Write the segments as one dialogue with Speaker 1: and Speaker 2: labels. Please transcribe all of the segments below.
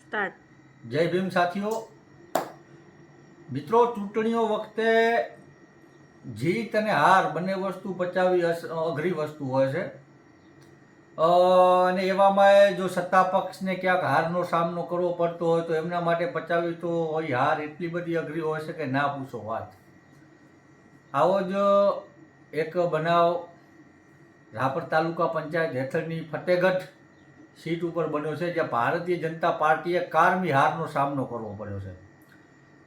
Speaker 1: Start.
Speaker 2: જય ભીમ સાથીઓ. મિત્રો, ચૂંટણીઓ વખતે જીત અને હાર બંને વસ્તુ પચાવવી અઘરી વસ્તુ હોય છે. અને એવામાં જો સત્તા પક્ષને ક્યાંક હારનો સામનો કરવો પડતો હોય તો એમના માટે પચાવવી તો હોય હાર એટલી બધી અઘરી હોય છે કે ના પૂછો વાત. આવો જ એક બનાવ રાપર તાલુકા પંચાયત હેઠળની ફતેગઢ સીટ ઉપર બન્યો છે, જ્યાં ભારતીય જનતા પાર્ટીએ કારમી હારનો સામનો કરવો પડ્યો છે.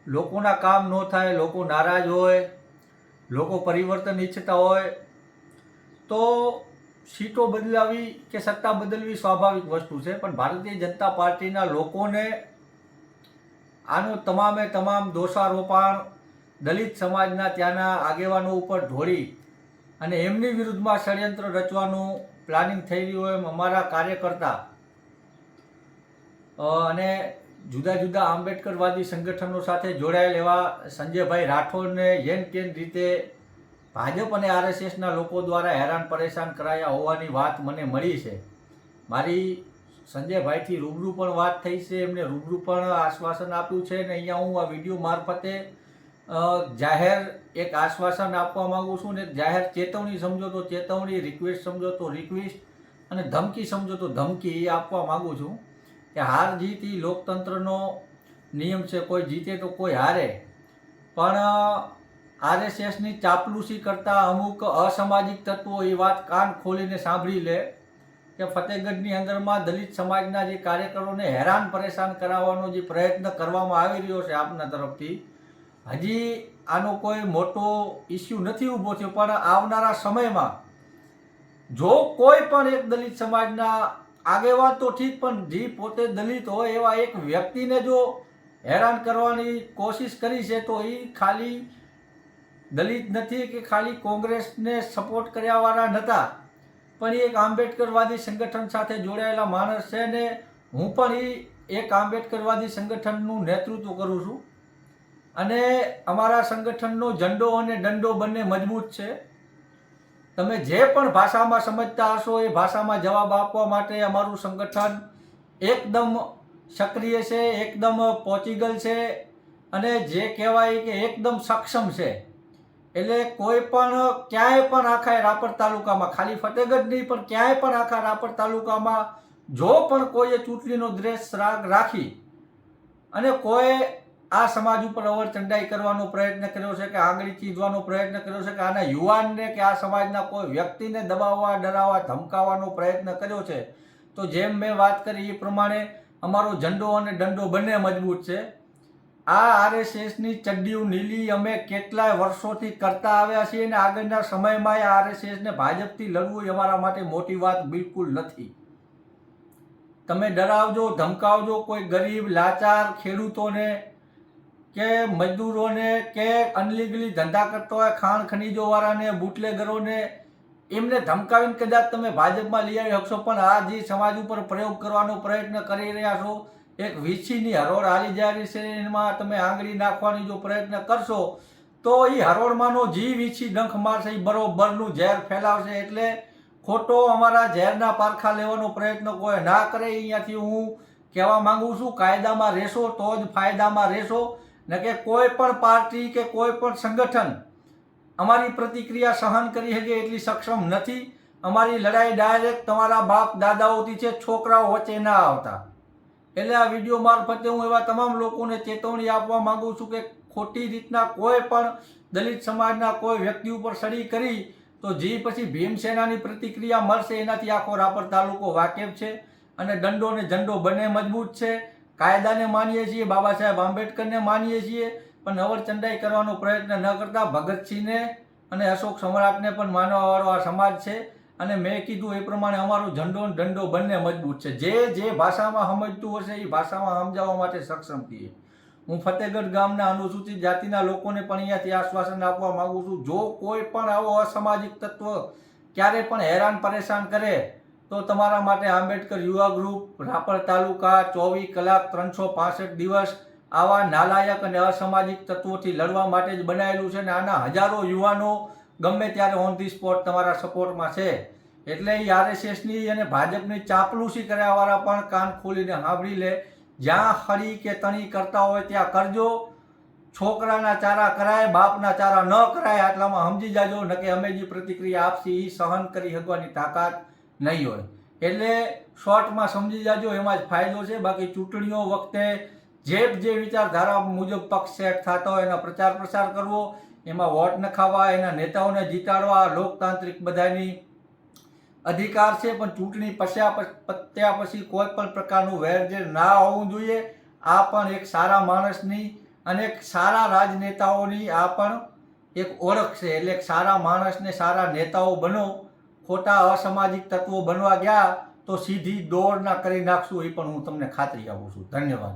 Speaker 2: લોકોના કામ ન થાય, લોકો નારાજ હોય, લોકો પરિવર્તન ઈચ્છતા હોય તો સીટો બદલાવી કે સત્તા બદલવી સ્વાભાવિક વસ્તુ છે, પણ ભારતીય જનતા પાર્ટીના લોકોને આનો તમામે તમામ દોષારોપણ દલિત સમાજના ત્યાંના આગેવાનો ઉપર ઢોળી અને એમની વિરુદ્ધમાં ષડયંત્ર રચવાનું પ્લાનિંગ થઈ રહ્યું હોય એમ અમારા કાર્યકર્તા અને જુદા જુદા આંબેડકરવાદી સંગઠનો સાથે જોડાયેલ એવા સંજયભાઈ રાઠોડને યેન કેન રીતે ભાજપ અને આરએસએસના લોકો દ્વારા હેરાન પરેશાન કરાયા હોવાની વાત મને મળી છે. મારી સંજયભાઈથી રૂબરૂ પણ વાત થઈ છે, એમને રૂબરૂ પણ આશ્વાસન આપ્યું છે અને અહીંયા હું આ વિડીયો મારફતે જાહેર એક આશ્વાસન આપવા માગું છું ને જાહેર ચેતવણી સમજો તો ચેતવણી, રિક્વેસ્ટ સમજો તો રિક્વેસ્ટ અને ધમકી સમજો તો ધમકી એ આપવા માગું છું કે હાર જીત એ લોકતંત્રનો નિયમ છે. કોઈ જીતે તો કોઈ હારે, પણ આરએસએસની ચાપલુસી કરતા અમુક અસામાજિક તત્વો એ વાત કાન ખોલીને સાંભળી લે કે ફતેગઢની અંદરમાં દલિત સમાજના જે કાર્યકરોને હેરાન પરેશાન કરાવવાનો જે પ્રયત્ન કરવામાં આવી રહ્યો છે આપના તરફથી, હજી આનો કોઈ મોટો ઇસ્યુ નથી ઊભો થયો, પણ આવનારા સમયમાં જો કોઈ પણ એક દલિત સમાજના આગેવાન તો ઠીક, પણ જે પોતે દલિત હોય એવા એક વ્યક્તિને જો હેરાન કરવાની કોશિશ કરી છે તો એ ખાલી દલિત નથી કે ખાલી કોંગ્રેસને સપોર્ટ કર્યાવાળા નહોતા, પણ એ એક આંબેડકરવાદી સંગઠન સાથે જોડાયેલા માણસ છે ને હું પણ એ એક આંબેડકરવાદી સંગઠનનું નેતૃત્વ કરું છું અને અમારા સંગઠનનો ઝંડો અને દંડો બંને મજબૂત છે. તમે જે પણ ભાષામાં સમજતા હશો એ ભાષામાં જવાબ આપવા માટે અમારું સંગઠન એકદમ સક્રિય છે, એકદમ પોચીગલ છે અને જે કહેવાય કે એકદમ સક્ષમ છે. એટલે કોઈ પણ ક્યાંય પણ આખા રાપર તાલુકામાં, ખાલી ફતેગઢ નહીં પણ ક્યાંય પણ આખા રાપર તાલુકામાં જો પણ કોઈએ ચૂંટણીનો દ્વેષ રાગ રાખી અને કોઈ આ સમાજ ઉપર અવરચંડાઈ કરવાનો પ્રયત્ન કર્યો છે કે આંગળી ચીંધવાનો પ્રયત્ન કર્યો છે કે આના યુવાનને કે આ સમાજના કોઈ વ્યક્તિને દબાવવા, ડરાવવા, ધમકાવવાનો પ્રયત્ન કર્યો છે, તો જેમ મેં વાત કરી એ પ્રમાણે અમારો ઝંડો અને દંડો બંને મજબૂત છે. આ આરએસએસની ચડ્ડીઓ નીલી અમે કેટલાય વર્ષોથી કરતા આવ્યા છીએ અને આગળના સમયમાં આ આરએસએસને ભાજપથી લડવું એ અમારા માટે મોટી વાત બિલકુલ નથી. તમે ડરાવજો, ધમકાવજો કોઈ ગરીબ લાચાર ખેડૂતોને કે મજદૂરોને કે અનલીગલી ધંધા કરતો હોય ખાણ ખનીજોવાળાને, બુટલેગરોને, એમને ધમકાવીને કદાચ તમે ભાજપમાં લઈ આવી શકશો, પણ આ જે સમાજ ઉપર પ્રયોગ કરવાનો પ્રયત્ન કરી રહ્યા છો, એક વીછીની હરોળ હાલી જાય છે એમાં તમે આંગળી નાખવાની જો પ્રયત્ન કરશો તો એ હરોળમાંનો જી વીછી ડંખ મારશે એ બરોબરનું ઝેર ફેલાવશે. એટલે ખોટો અમારા ઝેરના પારખા લેવાનો પ્રયત્ન કોઈ ના કરે. અહીંયાથી હું કહેવા માંગુ છું, કાયદામાં રહેશો તો જ ફાયદામાં રહેશો, ને કે કોઈ પણ પાર્ટી કે કોઈ પણ સંગઠન અમારી પ્રતિક્રિયા સહન કરી શકે એટલી સક્ષમ નથી. અમારી લડાઈ ડાયરેક્ટ તમારા બાપ દાદાઓથી છે, છોકરાઓ વચ્ચે ના આવતા. એટલે આ વિડીયો મારફતે હું એવા તમામ લોકોને ચેતવણી આપવા માંગુ છું કે ખોટી રીતના કોઈ પણ દલિત સમાજના કોઈ વ્યક્તિ ઉપર સડી કરી તો જે પછી ભીમસેનાની પ્રતિક્રિયા મળશે એનાથી આખો રાપર તાલુકો વાકેફ છે. અને દંડો ને ઝંડો બંને મજબૂત છે. કાયદાને માનીએ છીએ, બાબા સાહેબ આંબેડકરને માનીએ છીએ, પણ અવરચંડાઈ કરવાનો પ્રયત્ન ન કરતા ભગતસિંહને અને અશોક સમ્રાટને પણ માનવાવાળો આ સમાજ છે. અને મેં કીધું એ પ્રમાણે અમારો ઝંડો અને દંડો બંને મજબૂત છે. જે ભાષામાં સમજતું હશે એ ભાષામાં સમજાવવા માટે સક્ષમ છીએ. હું ફતેગઢ ગામના અનુસૂચિત જાતિના લોકોને પણ અહીંયાથી આશ્વાસન આપવા માગું છું, જો કોઈ પણ આવો અસામાજિક તત્વ ક્યારે પણ હેરાન પરેશાન કરે તો તમારા માટે આંબેડકર યુવા ગ્રુપ રાપર તાલુકા 24 કલાક 365 દિવસ આવા નાલાયક અને અસામાજિક તત્વોથી લડવા માટે જ બનાવેલું છે અને આના હજારો યુવાનો ગમે ત્યારે ઓન ધી સ્પોટ તમારા સપોર્ટમાં છે. એટલે એ આરએસએસની અને ભાજપની ચાપલુસી કર્યાવાળા પણ કાન ખોલીને સાંભળી લે. જ્યાં હળી કે તણી કરતા હોય ત્યાં કરજો. છોકરાના ચારા કરાય, બાપના ચારા ન કરાય, આટલામાં સમજી જાજો. નકે અમે જે પ્રતિક્રિયા આપશી એ સહન કરી શકવાની તાકાત નહીં હોય. એટલે શોર્ટમાં સમજી જાજો, એમાં જ ફાયદો છે. બાકી ચૂંટણીઓ વખતે જે વિચારધારા મુજબ પક્ષ સેટ થતો હોય એના પ્રચાર પ્રસાર કરવો, એમાં વોટ નખાવવા, એના નેતાઓને જીતાડવા, લોકતાંત્રિક બધાની અધિકાર છે. પણ ચૂંટણી પત્યા પછી કોઈ પણ પ્રકારનું વેરઝેર ના હોવું જોઈએ. આ પણ એક સારા માણસની અને એક સારા રાજનેતાઓની આ પણ એક ઓળખ છે. એટલે એક સારા માણસને સારા નેતાઓ બનો. ખોટા અસામાજિક તત્વો બનવા ગયા તો સીધી દોડ ના કરી નાખશું, એ પણ હું તમને ખાતરી આપું છું. ધન્યવાદ.